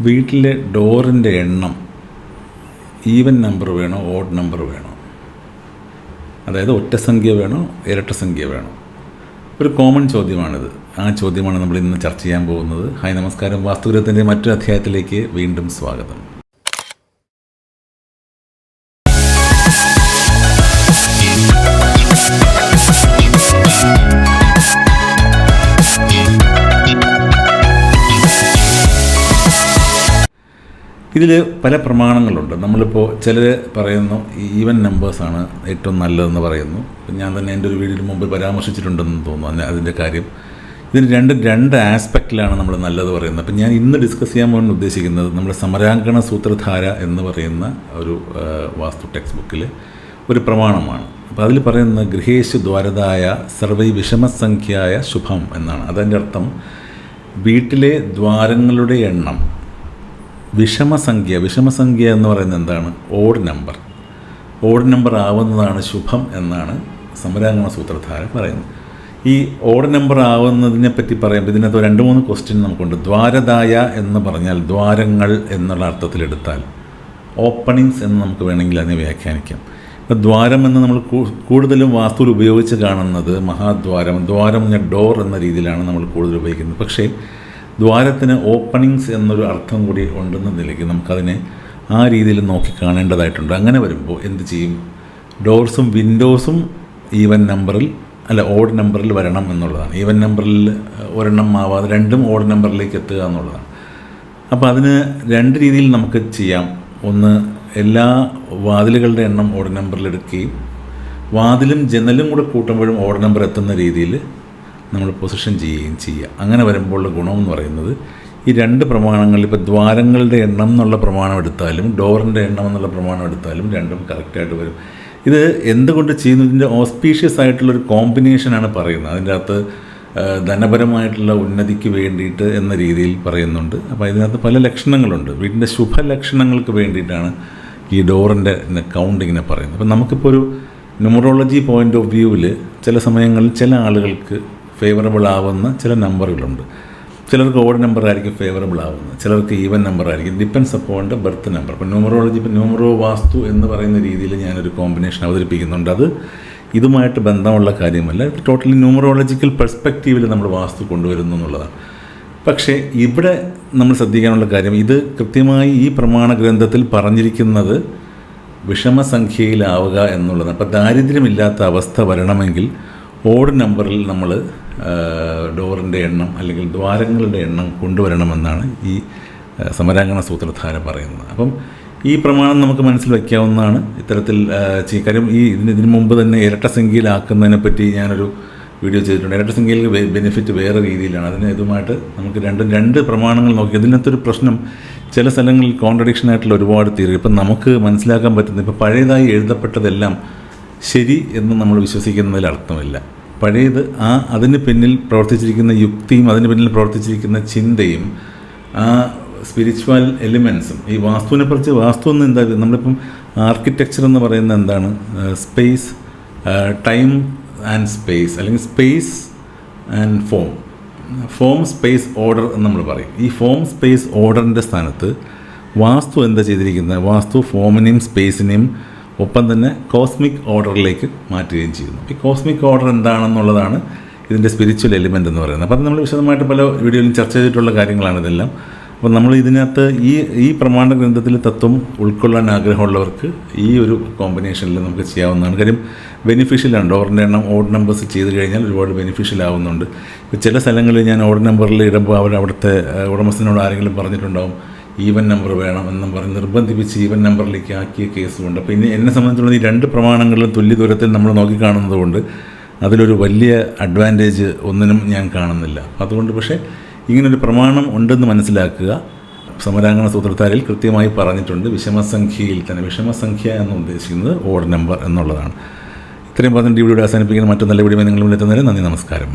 വീട്ടിലെ ഡോറിൻ്റെ എണ്ണം ഈവൻ നമ്പർ വേണോ ഓഡ് നമ്പർ വേണോ, അതായത് ഒറ്റ സംഖ്യ വേണോ ഇരട്ട സംഖ്യ വേണോ? ഒരു കോമൺ ചോദ്യമാണിത്. ആ ചോദ്യമാണ് നമ്മൾ ഇന്ന് ചർച്ച ചെയ്യാൻ പോകുന്നത്. ഹായ്, നമസ്കാരം. വാസ്തുഗ്രഹത്തിൻ്റെ മറ്റൊരു അധ്യായത്തിലേക്ക് വീണ്ടും സ്വാഗതം. ഇതിൽ പല പ്രമാണങ്ങളുണ്ട്. നമ്മളിപ്പോൾ ചിലർ പറയുന്നു ഈവൻ നമ്പേഴ്സാണ് ഏറ്റവും നല്ലതെന്ന് പറയുന്നു. ഞാൻ തന്നെ എൻ്റെ ഒരു വീഡിയോയിൽ മുമ്പ് പരാമർശിച്ചിട്ടുണ്ടെന്ന് തോന്നുന്നു അതിൻ്റെ കാര്യം. ഇതിന് രണ്ട് ആസ്പെക്റ്റിലാണ് നമ്മൾ നല്ലത് പറയുന്നത്. അപ്പം ഞാൻ ഇന്ന് ഡിസ്കസ് ചെയ്യാൻ പോകാൻ ഉദ്ദേശിക്കുന്നത് നമ്മുടെ സമരാങ്കണ സൂത്രധാര എന്ന് പറയുന്ന ഒരു വാസ്തു ടെക്സ്റ്റ് ബുക്കിൽ ഒരു പ്രമാണമാണ്. അപ്പോൾ അതിൽ പറയുന്നത് ഗൃഹേഷു ദ്വാരതായ സർവൈ വിഷമസംഖ്യായ ശുഭം എന്നാണ്. അതിൻ്റെ അർത്ഥം വീട്ടിലെ ദ്വാരങ്ങളുടെ എണ്ണം വിഷമസംഖ്യ എന്ന് പറയുന്നത് എന്താണ്? ഓഡ് നമ്പർ ആവുന്നതാണ് ശുഭം എന്നാണ് സമരാങ്കണ സൂത്രധാര പറയുന്നത്. ഈ ഓഡ് നമ്പർ ആവുന്നതിനെ പറ്റി പറയുമ്പോൾ ഇതിനകത്ത് 2-3 ക്വസ്റ്റ്യൻ നമുക്കുണ്ട്. ദ്വാരതായ എന്ന് പറഞ്ഞാൽ ദ്വാരങ്ങൾ എന്നുള്ള അർത്ഥത്തിലെടുത്താൽ ഓപ്പണിങ്സ് എന്ന് നമുക്ക് വേണമെങ്കിൽ അതിനെ വ്യാഖ്യാനിക്കാം. ഇപ്പോൾ ദ്വാരം എന്ന് നമ്മൾ കൂടുതലും വാസ്തുവിൽ ഉപയോഗിച്ച് കാണുന്നത് ദ്വാരം ഡോർ എന്ന രീതിയിലാണ് നമ്മൾ കൂടുതൽ ഉപയോഗിക്കുന്നത്. പക്ഷേ ദ്വാരത്തിന് ഓപ്പണിങ്സ് എന്നൊരു അർത്ഥം കൂടി ഉണ്ടെന്ന നിലയ്ക്ക് നമുക്കതിനെ ആ രീതിയിൽ നോക്കി കാണേണ്ടതായിട്ടുണ്ട്. അങ്ങനെ വരുമ്പോൾ എന്ത് ചെയ്യും? ഡോർസും വിൻഡോസും ഓഡ് നമ്പറിൽ വരണം എന്നുള്ളതാണ്. ഈവൻ നമ്പറിൽ ഒരെണ്ണം ആവാതെ രണ്ടും ഓഡ് നമ്പറിലേക്ക് എത്തുക എന്നുള്ളതാണ്. അപ്പോൾ അതിന് 2 രീതിയിൽ നമുക്ക് ചെയ്യാം. ഒന്ന്, എല്ലാ വാതിലുകളുടെ എണ്ണം ഓഡ് നമ്പറിൽ എടുക്കുകയും വാതിലും ജനലും കൂടെ കൂട്ടുമ്പോഴും ഓഡ് നമ്പർ എത്തുന്ന രീതിയിൽ നമ്മൾ പൊസിഷൻ ചെയ്യുകയും ചെയ്യുക. അങ്ങനെ വരുമ്പോഴുള്ള ഗുണമെന്ന് പറയുന്നത് ഈ 2 പ്രമാണങ്ങളിൽ, ഇപ്പോൾ ദ്വാരങ്ങളുടെ എണ്ണം എന്നുള്ള പ്രമാണം എടുത്താലും ഡോറിൻ്റെ എണ്ണം എന്നുള്ള പ്രമാണം എടുത്താലും രണ്ടും കറക്റ്റായിട്ട് വരും. ഇത് എന്തുകൊണ്ട് ചെയ്യുന്നു? ഇതിൻ്റെ ഓസ്പീഷ്യസ് ആയിട്ടുള്ളൊരു കോമ്പിനേഷനാണ് പറയുന്നത്. അതിൻ്റെ അകത്ത് ധനപരമായിട്ടുള്ള ഉന്നതിക്ക് വേണ്ടിയിട്ട് എന്ന രീതിയിൽ പറയുന്നുണ്ട്. അപ്പോൾ ഇതിനകത്ത് പല ലക്ഷണങ്ങളുണ്ട്. വീടിൻ്റെ ശുഭലക്ഷണങ്ങൾക്ക് വേണ്ടിയിട്ടാണ് ഈ ഡോറിൻ്റെ കൗണ്ടിങ്ങിനെ പറയുന്നത്. അപ്പം നമുക്കിപ്പോൾ ഒരു ന്യൂമറോളജി പോയിൻ്റ് ഓഫ് വ്യൂവിൽ ചില സമയങ്ങളിൽ ചില ആളുകൾക്ക് ഫേവറബിൾ ആവുന്ന ചില നമ്പറുകളുണ്ട്. ചിലർക്ക് ഓഡ് നമ്പർ ആയിരിക്കും ഫേവറബിൾ ആവുന്നത്, ചിലർക്ക് ഈവൻ നമ്പർ ആയിരിക്കും. Depends upon the birth number. ഇപ്പോൾ ന്യൂമറോളജി, ഇപ്പോൾ ന്യൂമറോ വാസ്തു എന്ന് പറയുന്ന രീതിയിൽ ഞാനൊരു കോമ്പിനേഷൻ അവതരിപ്പിക്കുന്നുണ്ട്. അത് ഇതുമായിട്ട് ബന്ധമുള്ള കാര്യമല്ല. ടോട്ടലി ന്യൂമറോളജിക്കൽ പെർസ്പെക്റ്റീവിൽ നമ്മൾ വാസ്തു കൊണ്ടുവരുന്നു എന്നുള്ളതാണ്. പക്ഷേ ഇവിടെ നമ്മൾ ശ്രദ്ധിക്കാനുള്ള കാര്യം, ഇത് കൃത്യമായി ഈ പ്രമാണ ഗ്രന്ഥത്തിൽ പറഞ്ഞിരിക്കുന്നത് വിഷമസംഖ്യയിലാവുക എന്നുള്ളതാണ്. അപ്പോൾ ദാരിദ്ര്യമില്ലാത്ത അവസ്ഥ വരണമെങ്കിൽ ഓഡ് നമ്പറിൽ നമ്മൾ ഡോറിൻ്റെ എണ്ണം അല്ലെങ്കിൽ ദ്വാരങ്ങളുടെ എണ്ണം കൊണ്ടുവരണമെന്നാണ് ഈ സമരാങ്കണ സൂത്രധാര പറയുന്നത്. അപ്പം ഈ പ്രമാണം നമുക്ക് മനസ്സിൽ വയ്ക്കാവുന്നതാണ്. ഇത്തരത്തിൽ കാര്യം ഇതിന് മുമ്പ് തന്നെ ഇരട്ട സംഖ്യയിലാക്കുന്നതിനെ പറ്റി ഞാനൊരു വീഡിയോ ചെയ്തിട്ടുണ്ട്. ഇരട്ട സംഖ്യയിൽ ബെനിഫിറ്റ് വേറെ രീതിയിലാണ്. ഇതുമായിട്ട് നമുക്ക് രണ്ട് പ്രമാണങ്ങൾ നോക്കി. ഇതിനകത്തൊരു പ്രശ്നം, ചില സ്ഥലങ്ങളിൽ കോൺട്രഡിക്ഷൻ ആയിട്ടുള്ള ഒരുപാട് തിയറി. ഇപ്പം നമുക്ക് മനസ്സിലാക്കാൻ പറ്റുന്നത്, ഇപ്പോൾ പഴയതായി എഴുതപ്പെട്ടതെല്ലാം ശരി എന്ന് നമ്മൾ വിശ്വസിക്കുന്നതിൽ അർത്ഥമില്ല. പഴയത് അതിന് പിന്നിൽ പ്രവർത്തിച്ചിരിക്കുന്ന യുക്തിയും അതിന് പിന്നിൽ പ്രവർത്തിച്ചിരിക്കുന്ന ചിന്തയും ആ സ്പിരിച്വൽ എലിമെൻസും ഈ വാസ്തുവിനെ കുറിച്ച്, വാസ്തു എന്ന് എന്താ, നമ്മളിപ്പം ആർക്കിടെക്ചർ എന്ന് പറയുന്നത് എന്താണ്? സ്പേസ്, ടൈം ആൻഡ് സ്പേസ്, അല്ലെങ്കിൽ space and form space order എന്ന് നമ്മൾ പറയും. ഈ ഫോം സ്പേസ് ഓർഡറിൻ്റെ സ്ഥാനത്ത് വാസ്തു എന്താ ചെയ്തിരിക്കുന്നത്? വാസ്തു ഫോമിനെയും സ്പേസിനെയും ഒപ്പം തന്നെ കോസ്മിക് ഓർഡറിലേക്ക് മാറ്റുകയും ചെയ്യുന്നു. ഈ കോസ്മിക് ഓർഡർ എന്താണെന്നുള്ളതാണ് ഇതിൻ്റെ സ്പിരിച്വൽ എലിമെൻ്റ് എന്ന് പറയുന്നത്. അപ്പോൾ അത് നമ്മൾ വിശദമായിട്ട് പല വീഡിയോയിലും ചർച്ച ചെയ്തിട്ടുള്ള കാര്യങ്ങളാണ് ഇതെല്ലാം. അപ്പോൾ നമ്മൾ ഇതിനകത്ത് ഈ പ്രമാണ ഗ്രന്ഥത്തിൽ തത്വം ഉൾക്കൊള്ളാൻ ആഗ്രഹമുള്ളവർക്ക് ഈ ഒരു കോമ്പിനേഷനിൽ നമുക്ക് ചെയ്യാവുന്നതാണ്. കാര്യം ബെനിഫിഷ്യലാണ്. ഡോറിൻ്റെ എണ്ണം ഓഡ് നമ്പേഴ്സ് ചെയ്ത് കഴിഞ്ഞാൽ ഒരുപാട് ബെനിഫിഷ്യൽ ആവുന്നുണ്ട്. ഇപ്പോൾ ചില സ്ഥലങ്ങളിൽ ഞാൻ ഓഡ് നമ്പറിൽ ഇടുമ്പോൾ അവിടുത്തെ ഉടമസ്ഥനോട് ആരെങ്കിലും പറഞ്ഞിട്ടുണ്ടാവും ഈവൻ നമ്പർ വേണം എന്നും പറഞ്ഞ് നിർബന്ധിപ്പിച്ച് ഈവൻ നമ്പറിലേക്ക് ആക്കിയ കേസുമുണ്ട്. അപ്പോൾ എന്നെ സംബന്ധിച്ചുള്ള ഈ 2 പ്രമാണങ്ങളിലും തുല്യ ദൂരത്തിൽ നമ്മൾ നോക്കിക്കാണുന്നത് കൊണ്ട് അതിലൊരു വലിയ അഡ്വാൻറ്റേജ് ഒന്നിനും ഞാൻ കാണുന്നില്ല. അതുകൊണ്ട് പക്ഷേ ഇങ്ങനൊരു പ്രമാണം ഉണ്ടെന്ന് മനസ്സിലാക്കുക. സമരാങ്കണ സൂത്രധാരയിൽ കൃത്യമായി പറഞ്ഞിട്ടുണ്ട്. വിഷമസംഖ്യയിൽ തന്നെ വിഷമസംഖ്യ എന്ന് ഉദ്ദേശിക്കുന്നത് ഓഡ് നമ്പർ എന്നുള്ളതാണ്. ഇത്രയും പറഞ്ഞിട്ട് ഈ വീഡിയോ അവസാനിപ്പിക്കുന്ന മറ്റു നല്ല വീഡിയോ നിങ്ങൾ എത്തുന്നതിന് നന്ദി, നമസ്കാരം.